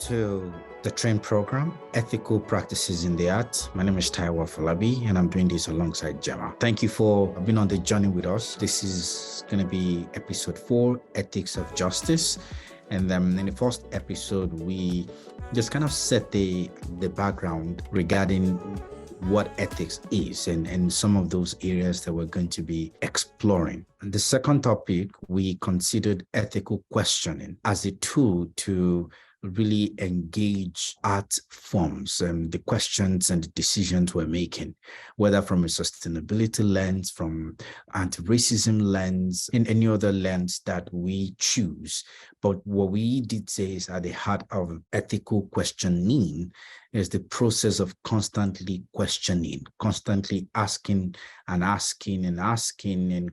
to the train program, Ethical Practices in the Arts. My name is Taiwo Falabi, and I'm doing this alongside Gemma. Thank you for being on the journey with us. This is going to be episode 4, Ethics of Justice. And then in the first episode, we just kind of set the background regarding what ethics is and some of those areas that we're going to be exploring. And the second topic, we considered ethical questioning as a tool to really engage art forms and the questions and the decisions we're making, whether from a sustainability lens, from anti-racism lens, in any other lens that we choose. But what we did say is at the heart of ethical questioning is the process of constantly questioning, constantly asking and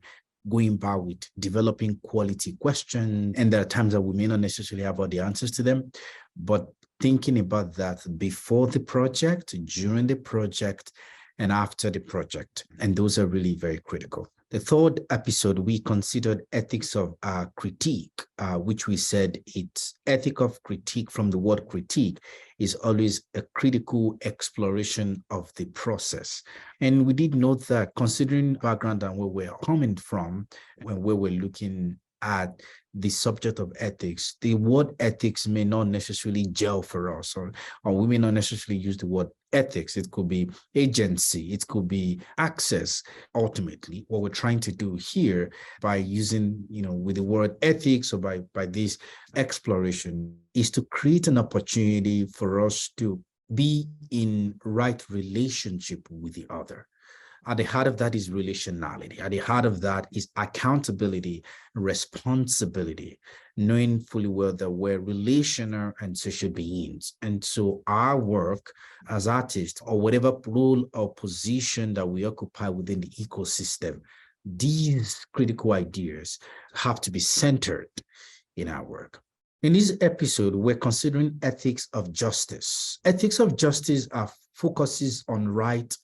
going back with developing quality questions. And there are times that we may not necessarily have all the answers to them, but thinking about that before the project, during the project, and after the project. And those are really very critical. The third episode, we considered ethics of critique, which we said it's ethic of critique from the word critique is always a critical exploration of the process. And we did note that considering background and where we're coming from, when we were looking at the subject of ethics, the word ethics may not necessarily gel for us, or we may not necessarily use the word ethics. It could be agency, it could be access. Ultimately, what we're trying to do here by using, with the word ethics or by this exploration is to create an opportunity for us to be in right relationship with the other. At the heart of that is relationality. At the heart of that is accountability, responsibility, knowing fully well that we're relational and social beings. And so our work as artists, or whatever role or position that we occupy within the ecosystem, these critical ideas have to be centered in our work. In this episode, we're considering ethics of justice. Ethics of justice focuses on right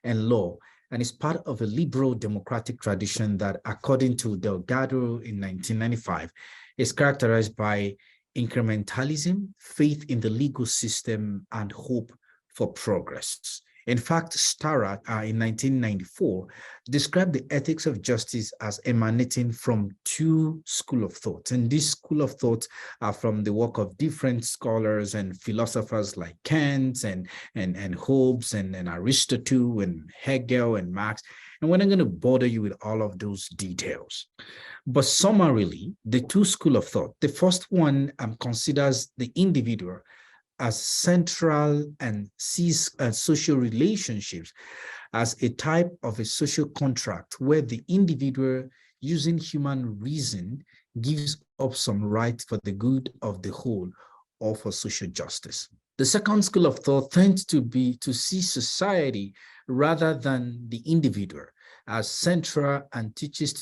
and law, and is part of a liberal democratic tradition that, according to Delgado in 1995, is characterized by incrementalism, faith in the legal system, and hope for progress. In fact, Starrett in 1994 described the ethics of justice as emanating from two schools of thought. And these schools of thought are from the work of different scholars and philosophers like Kant and Hobbes and Aristotle and Hegel and Marx. And we're not going to bother you with all of those details. But summarily, the two schools of thought, the first one considers the individual as central and sees social relationships as a type of a social contract where the individual, using human reason, gives up some right for the good of the whole or for social justice. The second school of thought tends to see society rather than the individual as central and seeks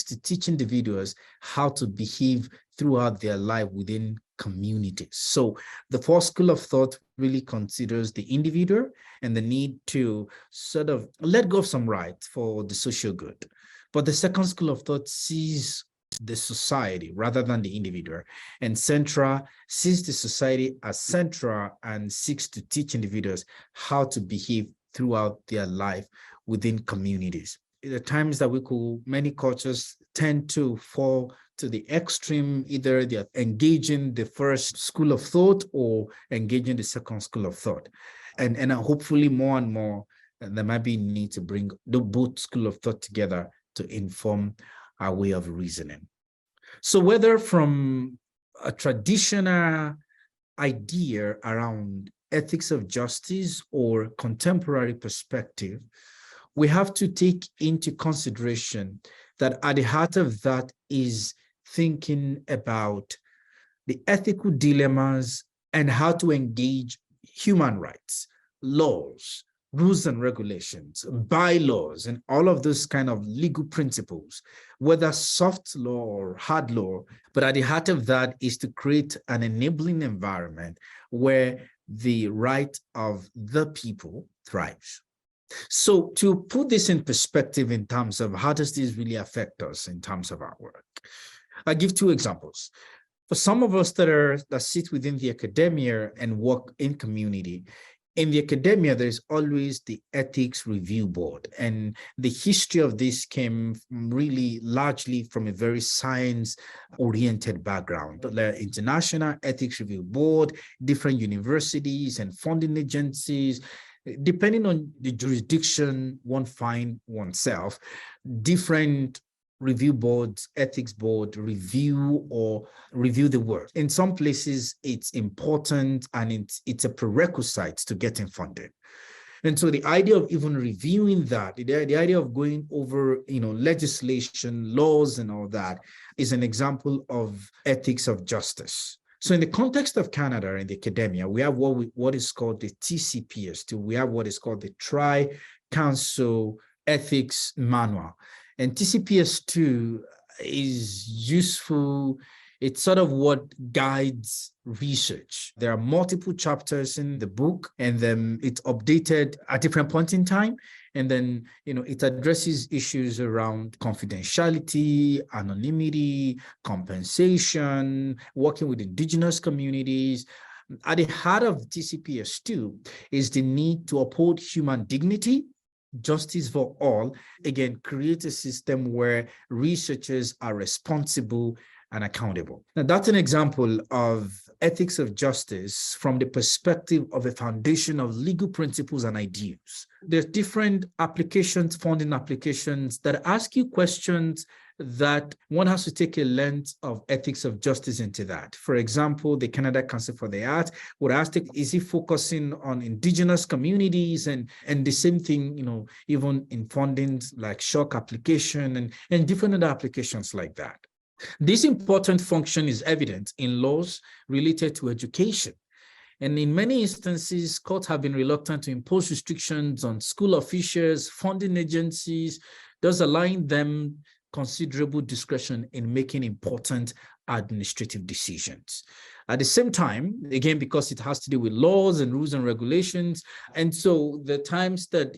to teach individuals how to behave throughout their life within communities. So the first school of thought really considers the individual and the need to sort of let go of some rights for the social good. But the second school of thought sees the society rather than the individual, and central sees the society as central and seeks to teach individuals how to behave throughout their life within communities. The times that many cultures tend to fall to the extreme, either they're engaging the first school of thought or engaging the second school of thought. And hopefully more and more, there might be need to bring the both school of thought together to inform our way of reasoning. So whether from a traditional idea around ethics of justice or contemporary perspective, we have to take into consideration that at the heart of that is thinking about the ethical dilemmas and how to engage human rights, laws, rules and regulations, bylaws, and all of those kind of legal principles, whether soft law or hard law. But at the heart of that is to create an enabling environment where the right of the people thrives. So to put this in perspective in terms of how does this really affect us in terms of our work, I give two examples. For some of us that sit within the academia and work in community, in the academia, there's always the ethics review board. And the history of this came really largely from a very science-oriented background. The International Ethics Review Board, different universities and funding agencies, depending on the jurisdiction one finds oneself, different review boards, ethics board review the work. In some places, it's important and it's a prerequisite to getting funded. And so the idea of even reviewing that, the idea of going over, legislation, laws, and all that is an example of ethics of justice. So in the context of Canada and the academia, we have what is called the TCPS2. We have what is called the Tri-Council Ethics Manual. And TCPS2 is useful. It's sort of what guides research. There are multiple chapters in the book, and then it's updated at different points in time. And then, it addresses issues around confidentiality, anonymity, compensation, working with indigenous communities. At the heart of TCPS2 is the need to uphold human dignity, justice for all, again, create a system where researchers are responsible and accountable. Now, that's an example of ethics of justice from the perspective of a foundation of legal principles and ideals. There's different applications, funding applications that ask you questions that one has to take a lens of ethics of justice into that. For example, the Canada Council for the Arts would ask, is it focusing on indigenous communities? And the same thing, even in funding like shock application and different other applications like that. This important function is evident in laws related to education. And in many instances, courts have been reluctant to impose restrictions on school officials, funding agencies, thus allowing them considerable discretion in making important administrative decisions. At the same time, again, because it has to do with laws and rules and regulations, and so the times that,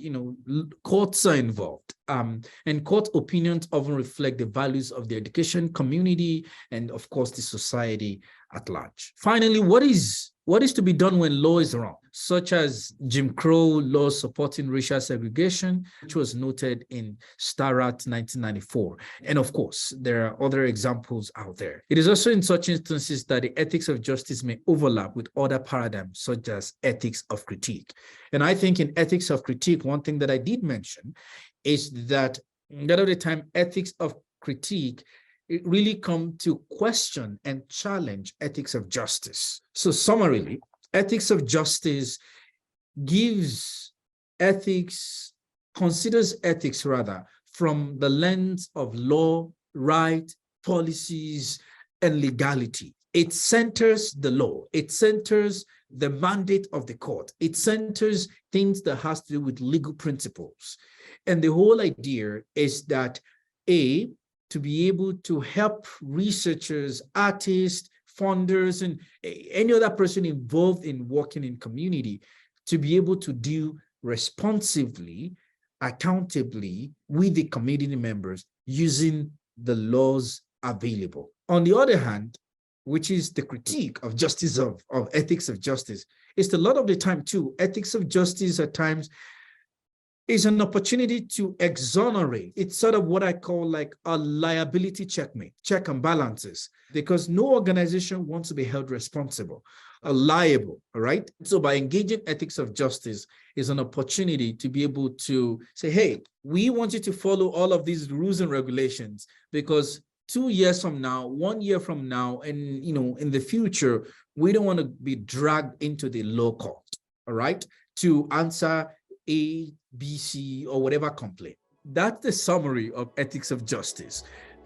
courts are involved, and court opinions often reflect the values of the education community and, of course, the society at large. Finally, what is to be done when law is wrong, such as Jim Crow laws supporting racial segregation, which was noted in Starrett 1994. And of course, there are other examples out there. It is also in such instances that the ethics of justice may overlap with other paradigms, such as ethics of critique. And I think in ethics of critique, one thing that I did mention is that a lot of the time, ethics of critique, it really come to question and challenge ethics of justice. So summarily, ethics of justice considers ethics from the lens of law, right, policies, and legality. It centers the law. It centers the mandate of the court. It centers things that has to do with legal principles. And the whole idea is that to be able to help researchers, artists, funders, and any other person involved in working in community to be able to deal responsively, accountably with the community members using the laws available. On the other hand, which is the critique of justice of ethics of justice, is a lot of the time too, ethics of justice at times is an opportunity to exonerate. It's sort of what I call like a liability checkmate, check and balances, because no organization wants to be held responsible or liable, all right? So by engaging ethics of justice is an opportunity to be able to say, hey, we want you to follow all of these rules and regulations because 2 years from now, 1 year from now, and in the future, we don't want to be dragged into the law court, all right, to answer A, B, C, or whatever complaint. That's the summary of ethics of justice.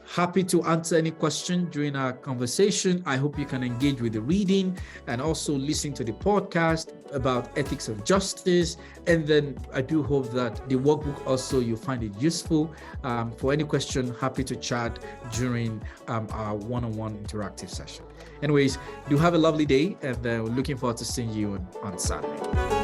Happy to answer any question during our conversation. I hope you can engage with the reading and also listen to the podcast about ethics of justice. And then I do hope that the workbook also you find it useful. For any question, happy to chat during our one-on-one interactive session. Anyways, do have a lovely day, and we're looking forward to seeing you on Saturday.